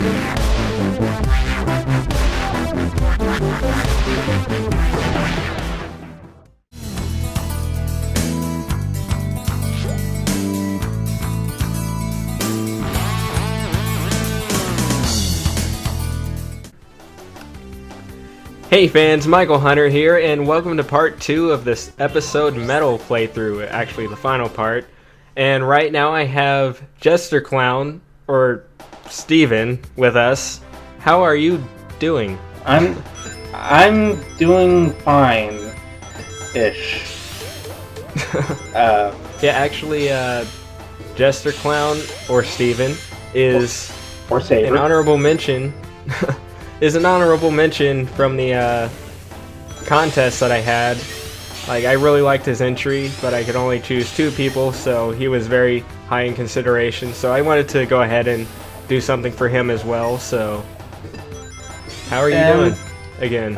Hey fans, Michael Hunter here, and welcome to part 2 of this episode Mykle playthrough, actually the final part. And right now I have Jester Clown, or Steven, with us. How are you doing? I'm doing fine-ish. Yeah, actually, Jester Clown, or Steven, is or Saber. an honorable mention. Is an honorable mention from the contest that I had. Like, I really liked his entry, but I could only choose 2 people, so he was very high in consideration. So I wanted to go ahead and do something for him as well. So, how are you doing? Again.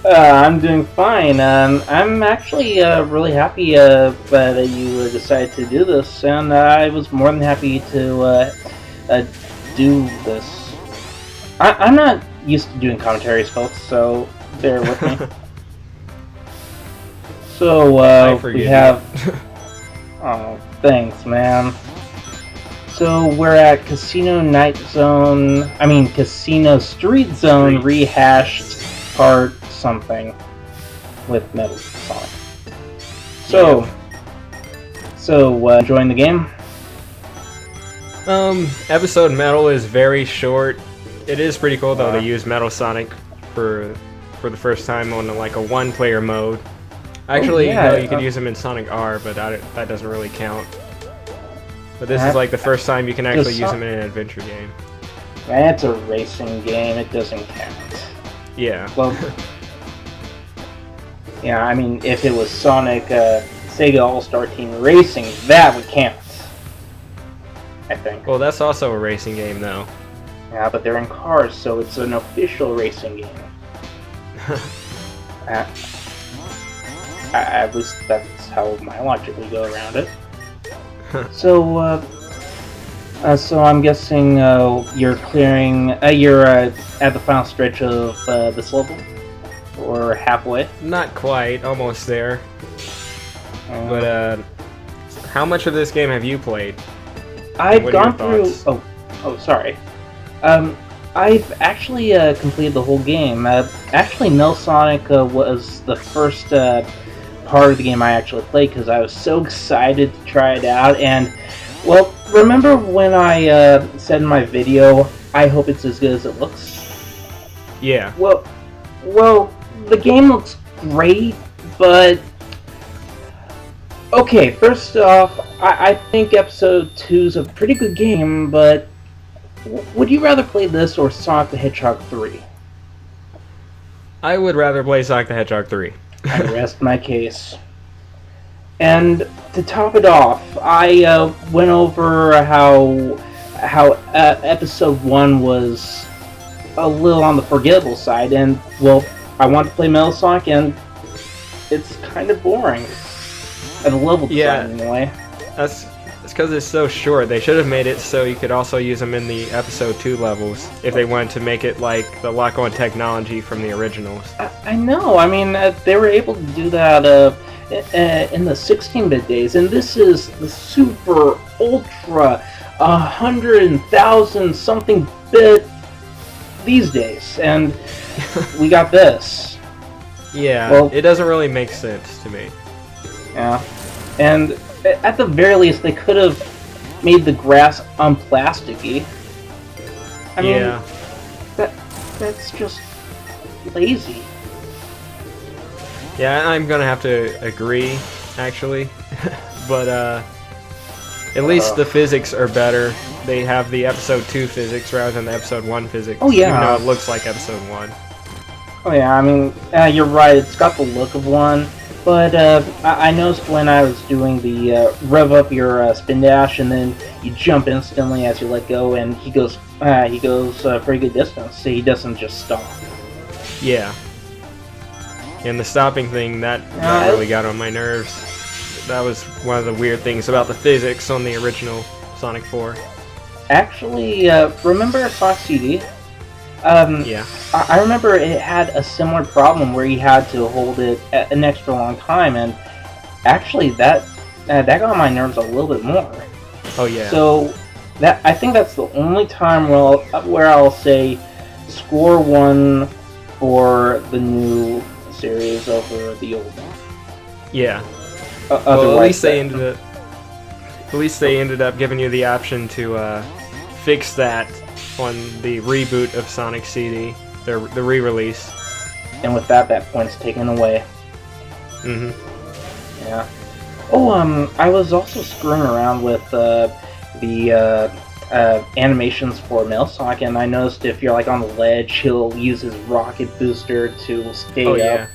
I'm doing fine. I'm actually really happy that you decided to do this, and I was more than happy to do this. I'm not used to doing commentaries, folks, so bear with me. So, we have... Oh, thanks, man. So, we're at Casino Street Zone Rehashed Part something with Mykle Sonic. So, enjoying the game? Episode Mykle is very short. It is pretty cool though to use Mykle Sonic for the first time on like a 1-player mode. Actually, you could use him in Sonic R, but that doesn't really count. But this is like the first time you can actually use him in an adventure game. Man, it's a racing game. It doesn't count. Yeah. Well, yeah. I mean, if it was Sonic Sega All-Star Team Racing, that would count. I think. Well, that's also a racing game, though. Yeah, but they're in cars, so it's an official racing game. At least that's how my logic would go around it. So I'm guessing you're clearing. You're at the final stretch of this level, or halfway. Not quite, almost there. But how much of this game have you played? I've gone through. Oh, sorry. I've actually completed the whole game. Actually, Mykle Sonic was the first part of the game I actually played because I was so excited to try it out. And, well, remember when I said in my video, I hope it's as good as it looks? Yeah. Well, the game looks great, but... Okay, first off, I think Episode 2 is a pretty good game, but... Would you rather play this or Sonic the Hedgehog 3? I would rather play Sonic the Hedgehog 3. I rest my case. And to top it off, I went over how Episode 1 was a little on the forgettable side, and, well, I want to play Mykle Sonic, and it's kind of boring. At a level design, anyway. It's because it's so short. They should have made it so you could also use them in the Episode 2 levels if they wanted to make it like the lock-on technology from the originals. I know. I mean, they were able to do that in the 16-bit days, and this is the super, ultra, 100,000 something bit these days, and we got this. Yeah, well, it doesn't really make sense to me. Yeah, and... At the very least, they could have made the grass unplasticky. I mean, that's just lazy. Yeah, I'm gonna have to agree, actually. But at least the physics are better. They have the Episode 2 physics rather than the Episode 1 physics. Oh yeah. Even though it looks like Episode 1. Oh yeah, I mean, you're right. It's got the look of one. But I noticed when I was doing the rev up your spin dash, and then you jump instantly as you let go, and he goes a pretty good distance. So he doesn't just stop. Yeah. And the stopping thing that really got on my nerves. That was one of the weird things about the physics on the original Sonic 4. Actually, remember Sonic CD? Yeah. I remember it had a similar problem where you had to hold it an extra long time, and actually that got on my nerves a little bit more. Oh yeah. So I think that's the only time where I'll say score 1 for the new series over the old one. Yeah. Well, at least they ended up giving you the option to fix that on the reboot of Sonic CD, the re-release. And with that point's taken away. Mhm. Yeah. Oh, I was also screwing around with the animations for Male Sonic, and I noticed if you're like on the ledge, he'll use his rocket booster to stay up. Yeah.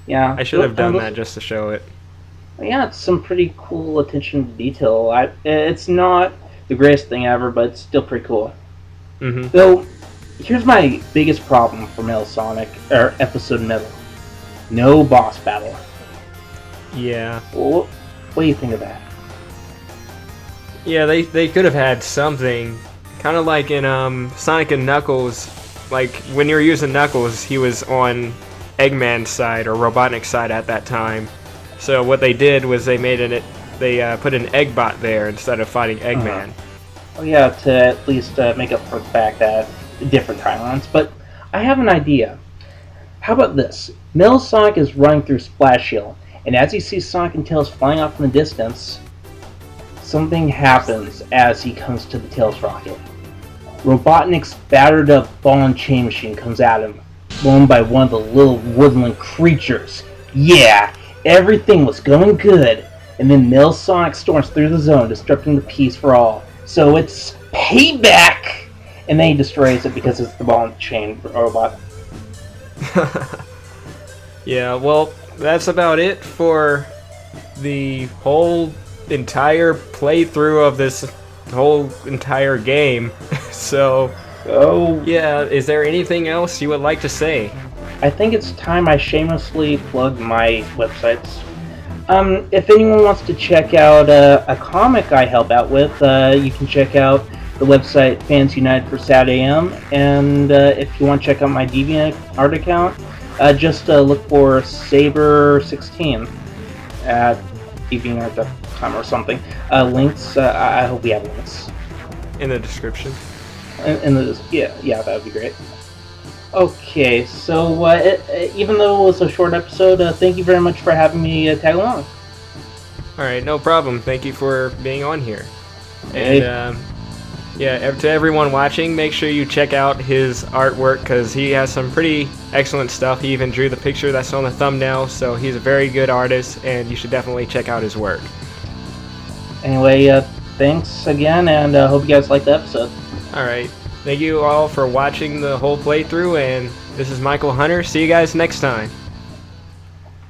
Yeah. I should have done that just to show it. Yeah, it's some pretty cool attention to detail. It's not the greatest thing ever, but it's still pretty cool. Mm-hmm. Though, here's my biggest problem for Male Sonic, or Episode Middle. No boss battle. Yeah. Well, what do you think of that? Yeah, they could have had something, kind of like in Sonic and Knuckles. Like when you were using Knuckles, he was on Eggman's side or Robotnik's side at that time. So what they did was they put an Eggbot there instead of fighting Eggman. Oh yeah, to at least make up for the fact that different timelines. But I have an idea. How about this? Male Sonic is running through Splash Hill, and as he sees Sonic and Tails flying off in the distance, something happens as he comes to the Tails rocket. Robotnik's battered up ball and chain machine comes at him, blown by one of the little woodland creatures. Yeah, everything was going good, and then Male Sonic storms through the zone, disrupting the peace for all. So it's payback! And then he destroys it because it's the ball and chain robot. Yeah, well, that's about it for the whole entire playthrough of this whole entire game. So, yeah, is there anything else you would like to say? I think it's time I shamelessly plug my websites. If anyone wants to check out a comic I help out with, you can check out the website Fans United for SatAM, and if you want to check out my DeviantArt account, just look for Saber16 at DeviantArt.com or something. Links, I hope we have links. In the description. Yeah, that would be great. Okay, so even though it was a short episode, thank you very much for having me tag along. Alright, no problem. Thank you for being on here. Hey. And yeah, to everyone watching, make sure you check out his artwork because he has some pretty excellent stuff. He even drew the picture that's on the thumbnail, so he's a very good artist, and you should definitely check out his work. Anyway, thanks again, and hope you guys liked the episode. Alright, thank you all for watching the whole playthrough, and this is Mykle Hunter. See you guys next time.